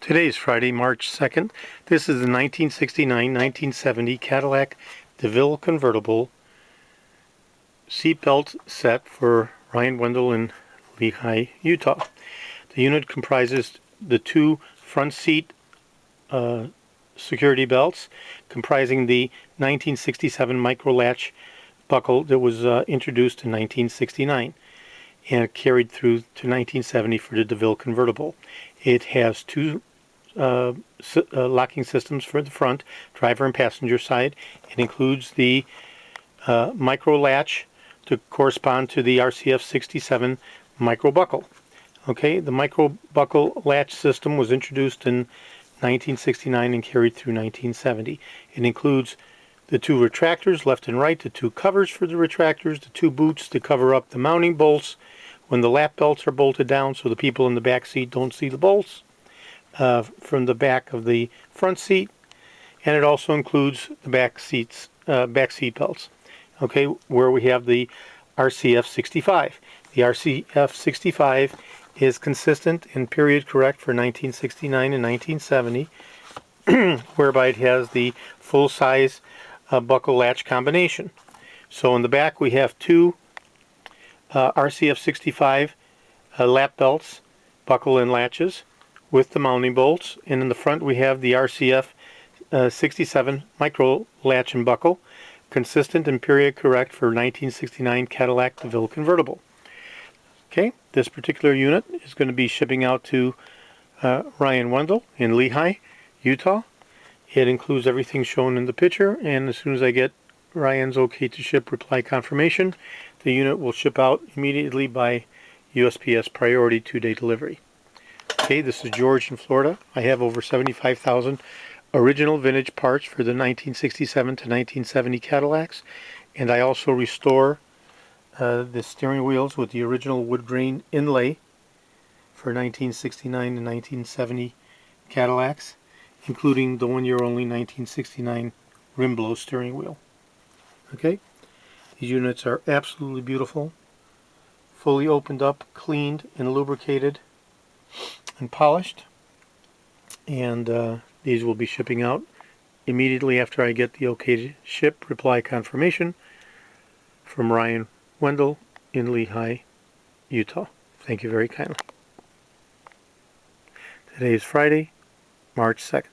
Today is Friday, March 2nd. This is the 1969-1970 Cadillac DeVille Convertible seatbelt set for Ryan Wendell in Lehi, Utah. The unit comprises the two front seat security belts, comprising the 1967 micro latch buckle that was introduced in 1969 and carried through to 1970 for the DeVille Convertible. It has two locking systems for the front, driver and passenger side. It includes the micro latch to correspond to the RCF 67 micro buckle. Okay, the micro buckle latch system was introduced in 1969 and carried through 1970. It includes the two retractors, left and right, the two covers for the retractors, the two boots to cover up the mounting bolts when the lap belts are bolted down so the people in the back seat don't see the bolts from the back of the front seat, and it also includes the back seat belts. Okay, where we have the RCF 65. The RCF 65 is consistent and period correct for 1969 and 1970, whereby it has the full-size buckle latch combination. So in the back we have two RCF 65 lap belts, buckle and latches, with the mounting bolts, and in the front we have the RCF 67 micro latch and buckle, consistent and period correct for 1969 Cadillac DeVille Convertible. Okay, this particular unit is going to be shipping out to Ryan Wendell in Lehi, Utah. It includes everything shown in the picture, and as soon as I get Ryan's okay to ship reply confirmation, the unit will ship out immediately by USPS priority 2-day delivery. Okay, this is George in Florida. I have over 75,000 original vintage parts for the 1967 to 1970 Cadillacs, and I also restore the steering wheels with the original wood grain inlay for 1969 and 1970 Cadillacs, including the one-year-only 1969 rim blow steering wheel. Okay, these units are absolutely beautiful, fully opened up, cleaned, and lubricated and polished, and these will be shipping out immediately after I get the okay to ship reply confirmation from Ryan Wendell in Lehi, Utah. Thank you very kindly. Today is Friday, March 2nd.